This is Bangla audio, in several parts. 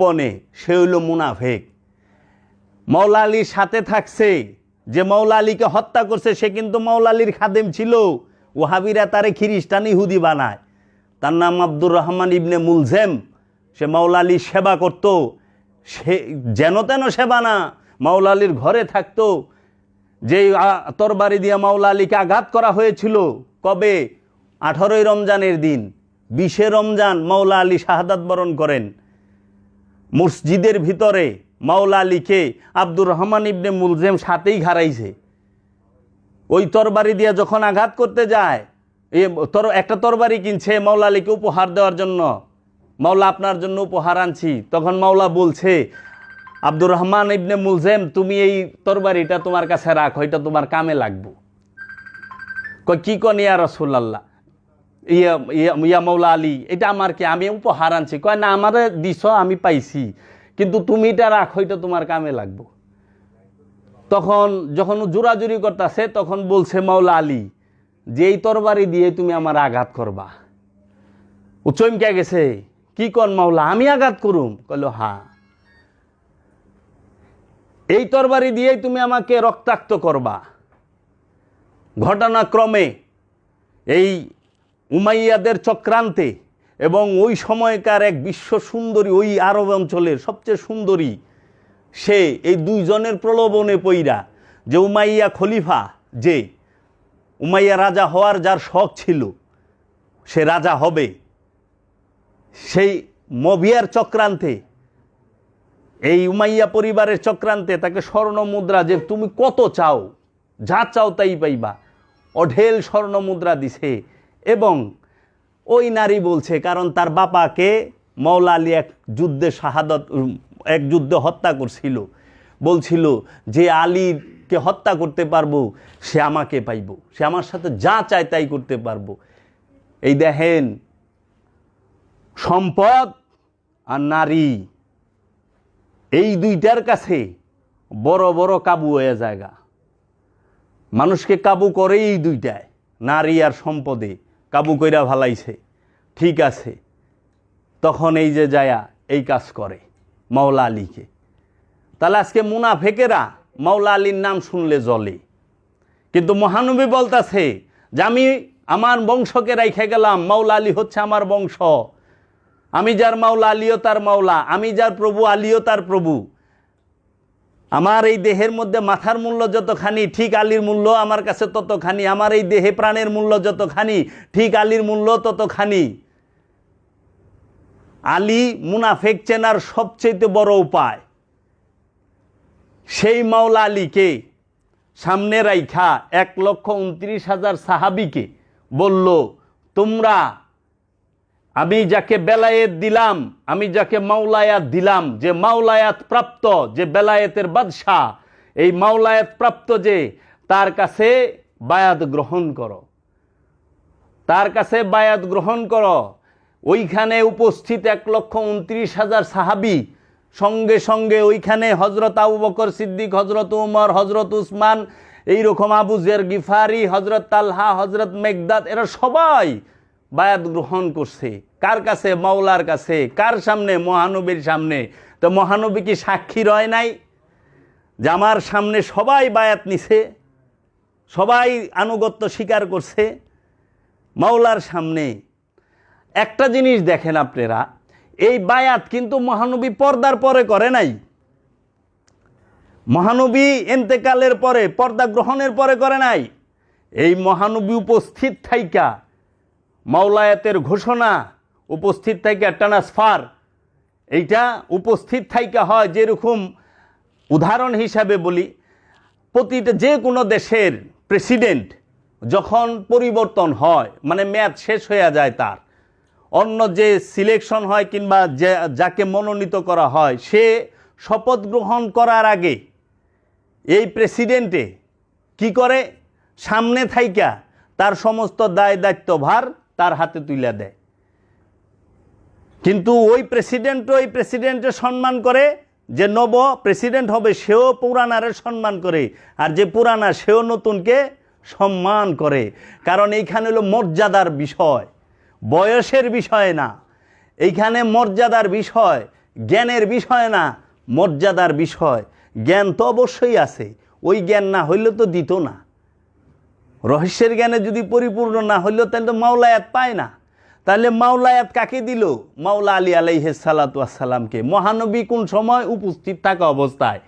গোপনে, সে হইল মুনাফেক। মাওলা আলীর সাথে থাকছে, যে মাওলা আলীকে হত্যা করছে সে কিন্তু মাওলা আলীর খাদেম ছিল। ওয়াহাবিরা তারে খ্রিস্টান ইহুদি বানায়। তার নাম আব্দুর রহমান ইবনে মুলজেম। সে মাওলা আলীর সেবা করত, সে যেন তেন সেবা না, মাওলা আলীর ঘরে থাকতো। যেই তরবারি দিয়ে মাওলা আলীকে আঘাত করা হয়েছিল, কবে? 18ই রমজানের দিন, 20শে রমজান মাওলা আলী শাহাদাত বরণ করেন। মসজিদের ভিতরে মাওলা আলীকে আব্দুর রহমান ইবনে মুলজেম সাথেই ঘাড়াইছে। ওই তরবারি দিয়ে যখন আঘাত করতে যায়, একটা তরবারি কিনছে মাওলা আলীকে উপহার দেওয়ার জন্য, মাওলা আপনার জন্য উপহার আনছি। তখন মাওলা বলছে, আব্দুর রহমান ইবনে মুলজেম, তুমি এই তরবারিটা তোমার কাছে রাখো, এটা তোমার কামে লাগবো। কি কন ইয়া রাসূলুল্লাহ, ইয়া মাওলা আলী, এটা আমার কি, আমি উপহার আনছি। কয় না, আমারে দিছ, আমি পাইছি, কিন্তু তুমি এটা রাখো, এটা তোমার কামে লাগবো। তখন যখন জোরাজুরি করতেছে, তখন বলছে মাওলা আলী যে এই তরবারি দিয়ে তুমি আমার আঘাত করবা। ও চমকে গেছে, কি কন মাওলা, আমি আঘাত করুম? কইল হ্যাঁ, এই তরবারি দিয়েই তুমি আমাকে রক্তাক্ত করবা। ঘটনাক্রমে এই উমাইয়াদের চক্রান্তে এবং ওই সময়কার এক বিশ্ব সুন্দরী, ওই আরব অঞ্চলের সবচেয়ে সুন্দরী, সে এই দুইজনের প্রলোভনে পইরা, যে উমাইয়া খলিফা, যে উমাইয়া রাজা হওয়ার যার শখ ছিল, সে রাজা হবে, সেই মবিয়ার চক্রান্তে, এই উমাইয়া পরিবারের চক্রান্তে তাকে স্বর্ণ মুদ্রা, যে তুমি কত চাও, যা চাও তাই পাইবা, অঢেল স্বর্ণ মুদ্রা দিছে। এবং ওই নারী বলছে, কারণ তার বাপাকে মাওলা আলী এক যুদ্ধে হত্যা করছিল, বলছিল যে আলীকে হত্যা করতে পারবো, সে আমাকে পাইব, সে আমার সাথে যা চায় তাই করতে পারবো। এই দেখেন, সম্পদ আর নারী, এই দুইটার কাছে বড় বড় কাবু হয়ে জায়গা। মানুষকে কাবু করে এই দুইটায়, নারী আর সম্পদে কাবু কইরা ভালাইছে। ঠিক আছে, তখন এই যে যায়া এই কাজ করে মাওলা আলীকে। তাহলে আজকে মুনাফেকেরা মাওলা আলীর নাম শুনলে জ্বলে, কিন্তু মহানবী বলতাছে যে আমি আমার বংশকে রাইখে গেলাম, মাওলা আলী হচ্ছে আমার বংশ, আমি যার মাওলা আলীও তার মাওলা, আমি যার প্রভু আলীও তার প্রভু। আমার এই দেহের মধ্যে মাথার মূল্য যতখানি, ঠিক আলীর মূল্য আমার কাছে ততখানি। আমার এই দেহে প্রাণের মূল্য যতখানি, ঠিক আলীর মূল্য ততখানি। আলী মুনাফেক চেনার সবচেয়ে বড় উপায়, সেই মাওলা আলীকে সামনে রাইখা 1,29,000 সাহাবিকে বলল, তোমরা, আমি যাকে বেলায়েত দিলাম, আমি যাকে মাওলায়াত দিলাম, যে মাওলায়াত প্রাপ্ত, যে বেলায়েতের বাদশাহ, এই মাওলায়াত প্রাপ্ত, যে তার কাছে বায়াত গ্রহণ করো, তার কাছে বায়াত গ্রহণ করো। ওইখানে উপস্থিত 1,29,000 সাহাবি, সঙ্গে সঙ্গে ওইখানে হজরত আবু বকর সিদ্দিক, হজরত উমর, হজরত উসমান, এইরকম আবু জের গিফারি, হজরত তালহা, হজরত মেঘদাদ, এরা সবাই বায়াত গ্রহণ করছে। কার কাছে? মাওলার কাছে। কার সামনে? মহানবীর সামনে। তো মহানবী কি সাক্ষী রয় নাই যে আমার সামনে সবাই বায়াত নিছে, সবাই আনুগত্য স্বীকার করছে মাওলার সামনে? একটা জিনিস দেখেন আপনারা, এই বায়াত কিন্তু মহানবী পর্দার পরে করে নাই, মহানবী ইন্তেকালের পরে, পর্দা গ্রহণের পরে করে নাই। এই মহানবী উপস্থিত থাইকা মাওলায়াতের ঘোষণা, উপস্থিত থাইকা ট্রান্সফার, এইটা উপস্থিত থাইকা হয়। যেরকম উদাহরণ হিসাবে বলি, প্রতিটা যে কোনো দেশের প্রেসিডেন্ট যখন পরিবর্তন হয়, মানে মেয়াদ শেষ হয়ে যায়, তার অন্য যে সিলেকশন হয় কিংবা যাকে মনোনীত করা হয়, সে শপথ গ্রহণ করার আগে এই প্রেসিডেন্টে কি করে? সামনে থাইকা তার সমস্ত দায় দায়িত্বভার তার হাতে তুলে দেয়। কিন্তু ওই প্রেসিডেন্টের সম্মান করে, যে নব প্রেসিডেন্ট হবে সেও পুরানারে সম্মান করে, আর যে পুরানা সেও নতুনকে সম্মান করে। কারণ এইখানে হলো মর্যাদার বিষয়, বয়সের বিষয় না, এইখানে মর্যাদার বিষয়। জ্ঞানের বিষয় না, মর্যাদার বিষয়। জ্ঞান তো অবশ্যই আছে, ওই জ্ঞান না হইলে তো দিত না। রহস্যের জ্ঞানে যদি পরিপূর্ণ না হইলেও তাহলে তো মাওলায়াত পায় না। তাহলে মাওলায়াত কাকে দিল? মাওলা আলী আলাইহিস সালাতু ওয়াস সালামকে। মহানবী কোন সময়? উপস্থিত থাকা অবস্থায়।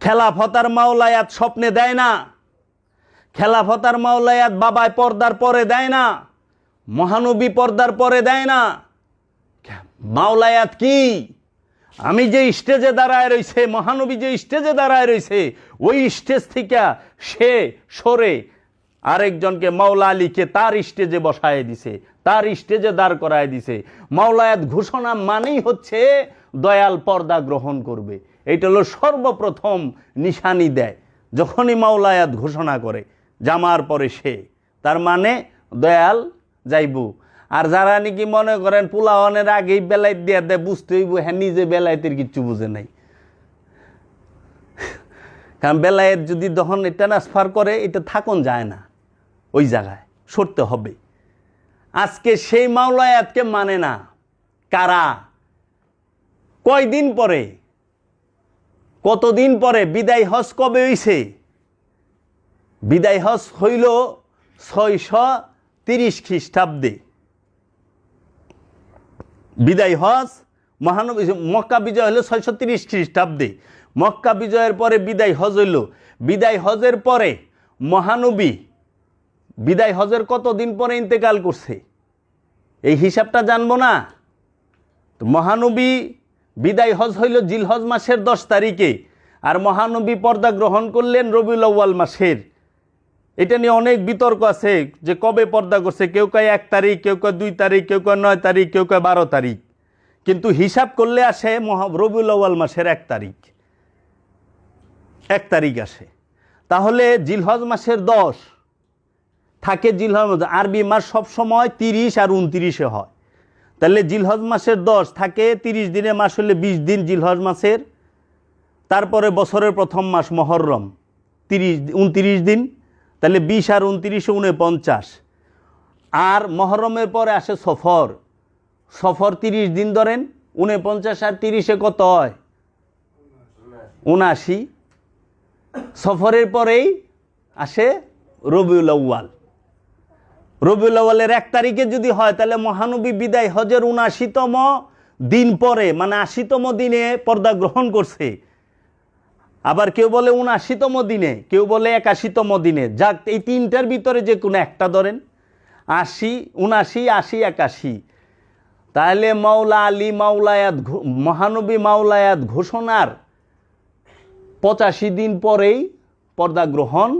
খেলাফতার মাওলায়াত স্বপ্নে দেয় না, খেলাফতার মাওলায়াত বাবায় পর্দার পরে দেয় না, মহানবী পর্দার পরে দেয় না। মাওলায়াত কি? আমি যে স্টেজে দাঁড়ায় রয়েছে, মহানবী যে স্টেজে দাঁড়ায় রয়েছে, ওই স্টেজ থেকে সে সরে আরেকজনকে, মাওলা আলীকে তার স্টেজে বসায় দিছে, তার স্টেজে দাঁড় করায় দিছে। মাওলায়াত ঘোষণা মানেই হচ্ছে দয়াল পর্দা গ্রহণ করবে। এইটা হলো সর্বপ্রথম নিশানি দেয় যখনই মাওলায়াত ঘোষণা করে, জামার পরে সে, তার মানে দয়াল যাইব। আর যারা নাকি মনে করেন পোলাওয়ানের আগেই বেলাইত দিয়ে দেয়, বুঝতে হইব হ্যাঁ নিজে বেলায়েতের কিচ্ছু বুঝে নাই। কারণ বেলায়েত যদি তখন ট্রান্সফার করে, এটা থাকুন যায় না, ওই জায়গায় সরতে হবে। আজকে সেই মাওলায়াতকে মানে না কারা? কয়দিন পরে, কতদিন পরে? বিদায় হজ কবে হইছে? বিদায় হজ হইল 630 খ্রিস্টাব্দে। বিদায় হজ মহানবী, মক্কা বিজয় হলো 630 খ্রিস্টাব্দে। মক্কা বিজয়ের পরে বিদায় হজ হইল। বিদায় হজের পরে মহানবী বিদায় হজের কতদিন পরে ইন্তেকাল করছে, এই হিসাবটা জানবো না? তো মহানবী বিদায় হজ হইল জিলহজ মাসের 10 তারিখে, আর মহানবী পর্দা গ্রহণ করলেন রবিউল আউয়াল মাসের। এটা নিয়ে অনেক বিতর্ক আছে যে কবে পর্দা করছে। কেউ কয় 1 তারিখ, কেউ কয় 2 তারিখ, কেউ কয় 9 তারিখ, কেউ কয় 12 তারিখ। কিন্তু হিসাব করলে আসে রবিউল আউয়াল মাসের 1 তারিখ, 1 তারিখ আসে। তাহলে জিলহজ মাসের 10 থাকে। জিলহজ আরবি মাস সবসময় 30 আর 29-এ হয়। তাহলে জিলহজ মাসের 10 থাকে, 30 দিনের মাস হলে 20 দিন জিলহজ মাসের। তারপরে বছরের প্রথম মাস মহররম, 29 দিন। তাহলে 20 আর 29 49। আর মহরমের পরে আসে সফর, সফর 30 দিন ধরেন, 49 আর 30-এ কত হয়? 79। সফরের পরেই আসে রবিউল আউয়াল। রবিউল আউয়ালের 1 তারিখে যদি হয়, তাহলে মহানবী বিদায় হজের 79তম দিন পরে, মানে 80তম দিনে পর্দা গ্রহণ করছে। আবার কেউ বলে 79তম দিনে, কেউ বলে 81তম দিনে। যাক, এই তিনটার ভিতরে যে কোনো একটা ধরেন, 80, 79, 80, 81। তাহলে মাওলা আলী মাওলায়াত, মহানবী মাওলায়াত ঘোষণার 85 দিন পরেই পর্দা গ্রহণ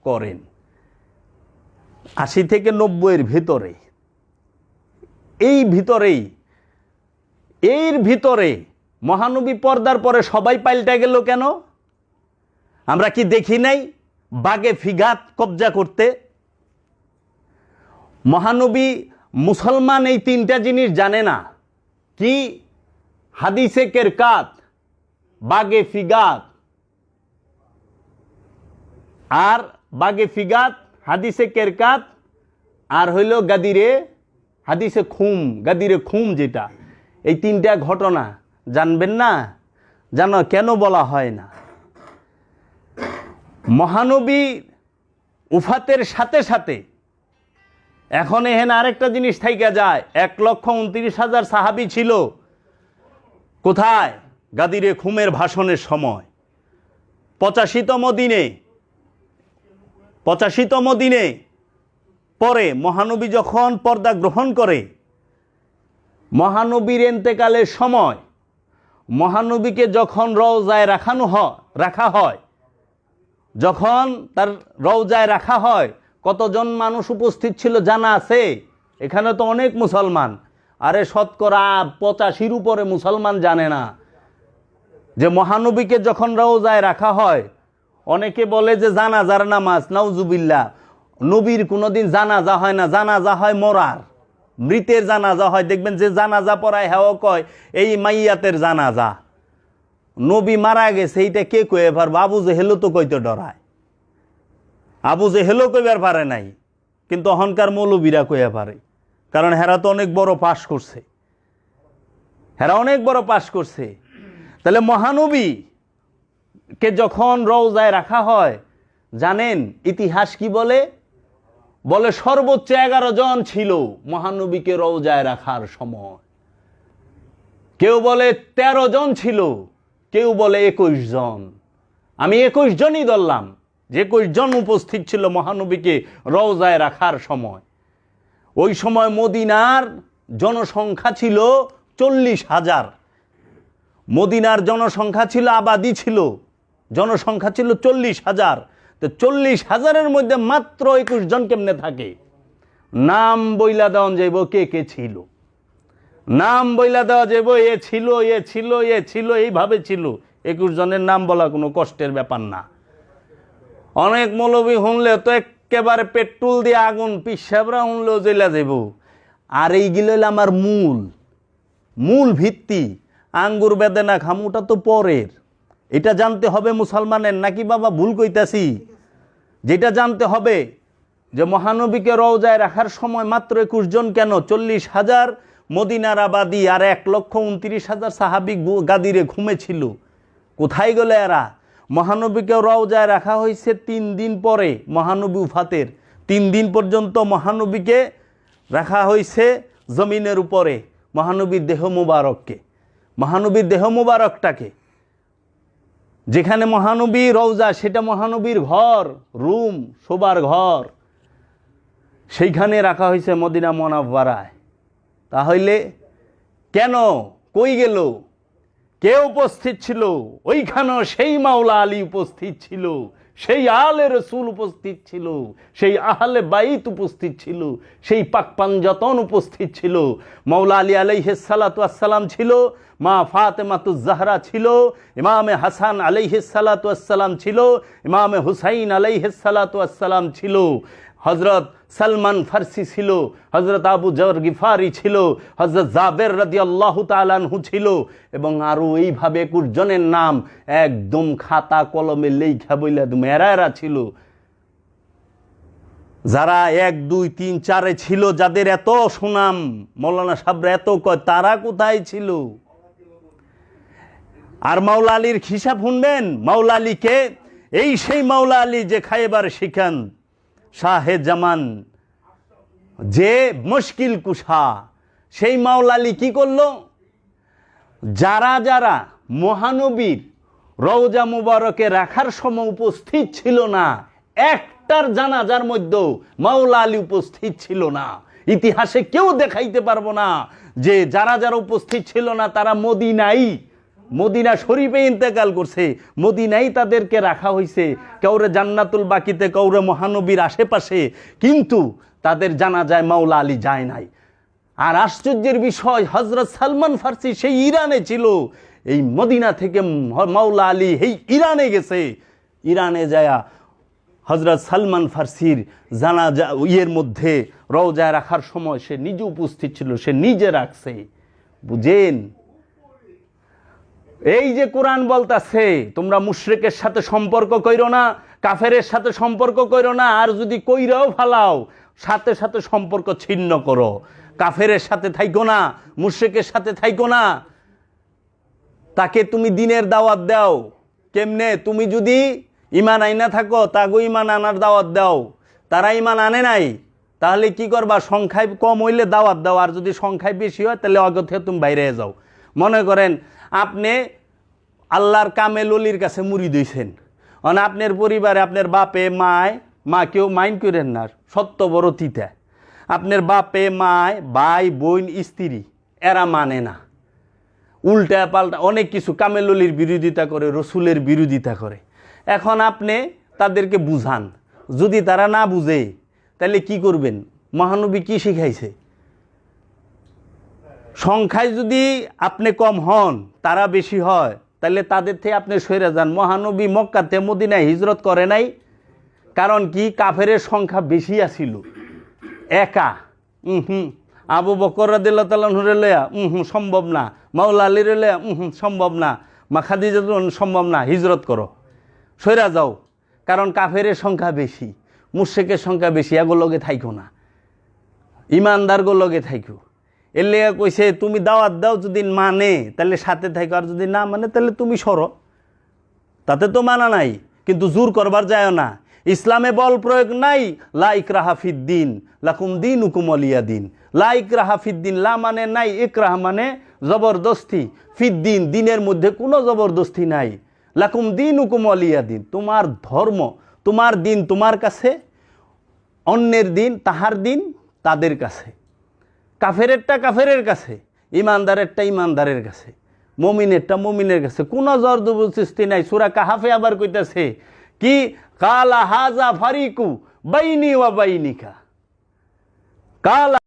করেন। 80 থেকে 90-এর ভিতরে, এর ভিতরে মহানবী পর্দার পরে সবাই পাল্টে গেল কেন? আমরা কি দেখি নাই বাগে ফিগাত কবজা করতে? মহানবী মুসলমান এই 3টা জিনিস জানে না। কি? হাদিসে কেরকাত, বাগে ফিগাত। আর বাগে ফিগাত, হাদিসে কেরকাত, আর হইল গাদিরে, হাদিসে খুম, গাদিরে খুম, যেটা এই 3টা ঘটনা জানবেন না। জানো কেন বলা হয় না? মহানবী উফাতের সাথে সাথে এখন এহেন আরেকটা জিনিস থাইকা যায়। 1,29,000 সাহাবী ছিল কোথায়? গাদিরে খুমের ভাষণের সময় 85তম দিনে পরে মহানবী যখন পর্দা গ্রহণ করে, মহানবীর ইন্তেকালের সময় মহানবীকে যখন রওজায় রাখা হয়, যখন তার রওজায় রাখা হয়, কতজন মানুষ উপস্থিত ছিল জানা আছে? এখানে তো অনেক মুসলমান, আরে শতকরা 85-র উপরে মুসলমান জানে না যে মহানবীকে যখন রওজায় রাখা হয়, অনেকে বলে যে জানাজার নামাজ, নাউজুবিল্লাহ। নবীর কোনোদিন জানাজা হয় না, জানাজা হয় মরার, মৃতের জানাজা হয়। দেখবেন যে জানাজা পড়ায় হেও কয় এই মাইয়াতের জানাজা। নবী মারা গেছে এইটা কে কয়ে পারবো? আবু জেহেলও তো কইতে ডরায়, আবু জেহেলও কইবার পারে নাই, কিন্তু অহংকার মৌলবীরা কইয়া পারে, কারণ হেরা তো অনেক বড় পাশ করছে। এরা অনেক বড় পাশ করছে। তাহলে মহানবীকে যখন রওজায় রাখা হয়, জানেন ইতিহাস কি বলে? বলে সর্বোচ্চ 11 জন ছিল মহানবীকে রওজায় রাখার সময়। কেউ বলে 13 জন ছিল, কেউ বলে 21 জন। আমি 21 জনই ধরলাম, যে 21 জন উপস্থিত ছিল মহানবীকে রওজায় রাখার সময়। ওই সময় মদিনার জনসংখ্যা ছিল 40,000। মদিনার জনসংখ্যা ছিল, আবাদি ছিল, জনসংখ্যা ছিল 40,000। তো 40,000-এর মধ্যে মাত্র 21 জন কেমনে থাকে? নাম বইলা দেওয়া যাইব কে কে ছিল, নাম বইলা দেওয়া যাইব এ ছিল, এ ছিল, এ ছিল, এইভাবে ছিল। 21 জনের নাম বলা কোনো কষ্টের ব্যাপার না। অনেক মৌলবী শুনলে তো একেবারে পেট্রোল দিয়ে আগুন, পিসাবরা শুনলেও জ্বলা যাইব। আর এইগুলো হলো আমার মূল ভিত্তি। আঙ্গুর বেদেনা খামুটা তো পরের, এটা জানতে হবে মুসলমানের। নাকি বাবা ভুল কইতাছি? যেটা জানতে হবে যে মহানবীকে রওজায় রাখার সময় মাত্র 21 জন কেন? 40,000 মদিনার আবাদি আর 1,29,000 সাহাবী গাদিরে ঘুমেছিল। কোথায় গেল এরা? মহানবীকে রওজায় রাখা হয়েছে 3 দিন পরে মহানবী উফাতের। 3 দিন পর্যন্ত মহানবীকে রাখা হয়েছে জমিনের উপরে। মহানবীর দেহ মুবারককে, মহানবীর দেহ মুবারকটাকে, যেখানে মহানবী রওজা সেটা মহানবীর ঘর, রুম, শোবার ঘর, সেইখানে রাখা হয়েছে মদিনা মুনাওয়ারায়। তাহলে কেন? কই গেল? কে উপস্থিত ছিল? ওইখানেও সেই মাওলা আলী উপস্থিত ছিল, সেই আলে রসুল উপস্থিত ছিল, সেই আহলে বাইত উপস্থিত ছিল, সেই পাক পাঞ্জাতন উপস্থিত ছিল। মাওলা আলী আলাইহিস সালাতু ওয়াস সালাম ছিল, মা ফাতেমাতুজ জাহরা ছিল, ইমামে হাসান আলাইহিস সালাতু ওয়াস সালাম ছিল, ইমামে হুসাইন আলাইহিস সালাতু ওয়াস সালাম ছিল, হযরত সালমান ফার্সি ছিল, হযরত আবু যর গিফারি ছিল, হযরত জাবের রাদিয়াল্লাহু তাআলা আনহু ছিল, এবং আরও এইভাবে 21 জনের নাম একদম খাতা কলমে লেখা বইলা দুম এরা ছিল। যারা 1, 2, 3, 4-এ ছিল, যাদের এত সুনাম, মৌলানা সাহেবরা এত কয়, তারা কোথায় ছিল? আর মাওলা আলীর হিসাব শুনবেন। মাওলা আলীকে, এই সেই মাওলা আলী যে খায়বার শিখান, শাহে জামান, যে মুশকিল কুশা, সেই মাওলা আলী কি করলো? যারা যারা মহানবীর রওজা মুবারকে রাখার সময় উপস্থিত ছিল না, একটার জানাজার মধ্যেও মাওলা আলী উপস্থিত ছিল না। ইতিহাসে কেউ দেখাইতে পারবো না যে যারা যারা উপস্থিত ছিল না তারা মদিনা শরীফে ইন্তেকাল করছে, মদিনাই তাদেরকে রাখা হয়েছে। কাউরে জান্নাতুল বাকিতে, কাউরে মহানবীর আশেপাশে, কিন্তু তাদের জানাজায় মাওলা আলী যায় নাই। আর আশ্চর্যের বিষয়, হযরত সালমান ফার্সি সেই ইরানে ছিল, এই মদিনা থেকে মাওলা আলী এই ইরানে গেছে। ইরানে যায়া হযরত সালমান ফার্সির জানাজা মধ্যে রওজায় রাখার সময় সে নিজে উপস্থিত ছিল, সে নিজে রাখছে। বুঝেন? এই যে কোরআন বলতাছে তোমরা মুশরিকের সাথে সম্পর্ক কইরো না, কাফেরের সাথে সম্পর্ক কইরো না, আর যদি কইরাও ফালাও সাথে সাথে সম্পর্ক ছিন্ন করো। কাফেরের সাথে থাইকো না, মুশরিকের সাথে থাইকো না। তাকে তুমি দিনের দাওয়াত দাও। কেমনে? তুমি যদি ঈমান আইনা থাকো, তাগো ঈমান আনার দাওয়াত দাও। তারা ঈমান আনে নাই, তাহলে কি করবা? সংখ্যায় কম হইলে দাওয়াত দাও, আর যদি সংখ্যায় বেশি হয় তাহলে অগো থেকে তুমি বাইরে যাও। মনে করেন আপনি আল্লাহর কামেল ওলির কাছে মুড়ি দিয়েছেন, মানে আপনার পরিবারে আপনার বাপে মা কেউ মাইন্ড করেন না, সত্য বড় তিতা। আপনার বাপে মায়, ভাই বোন, স্ত্রী, এরা মানে না, উল্টা পাল্টা অনেক কিছু কামেল ওলির বিরোধিতা করে, রসুলের বিরোধিতা করে। এখন আপনি তাদেরকে বুঝান, যদি তারা না বুঝে তাহলে কি করবেন? মহানবী কি শিখাইছে? সংখ্যায় যদি আপনি কম হন, তারা বেশি হয়, তাহলে তাদের থেকে আপনি সরে যান। মহানবী মক্কাতে মদিনায় হিজরত করে নাই, কারণ কি? কাফেরের সংখ্যা বেশি আছিল, একা। আবু বকর রাদিয়াল্লাহু তাআলা আনহুরে লয়া সম্ভব না, মাওলা আলীরে লয়া সম্ভব না, মা খাদিজা সম্ভব না, হিজরত করো, সইরা যাও। কারণ কাফেরের সংখ্যা বেশি, মুশরিকের সংখ্যা বেশি, এগো লগে থাইকো না, ইমানদারগো লগে থাইকো। এর লেগে কইছে তুমি দাওয়াত দাও, যদি মানে তাহলে সাথে থাকো, আর যদি না মানে তাহলে তুমি সরো। তাতে তো মানা নাই, কিন্তু জোর করবার যায় না। ইসলামে বল প্রয়োগ নাই। লা ইকরাহা ফিদ্দিন লাকুম দীনুকুম ওয়ালিয়া দিন। লা ইকরাহা ফিদ্দিন, লা মানে নাই, ইকরাহ মানে জবরদস্তি। ফিদ্দিন, দিনের মধ্যে কোনো জবরদস্তি নাই। লাকুম দীনুকুম ওয়ালিয়া দিন, তোমার ধর্ম, তোমার দিন তোমার কাছে, অন্যের দিন তাহার দিন তাদের কাছে, কাফেরেরটা কাফেরের কাছে, ইমানদারেরটা ইমানদারের কাছে, মমিনেরটা মমিনের কাছে, কোনো জবরদস্তি নাই। সূরা কাহাফে আবার কইতাছে কি, কালা হাজা ফারিকু বাইনি ওয়া বাইনিকা, কালা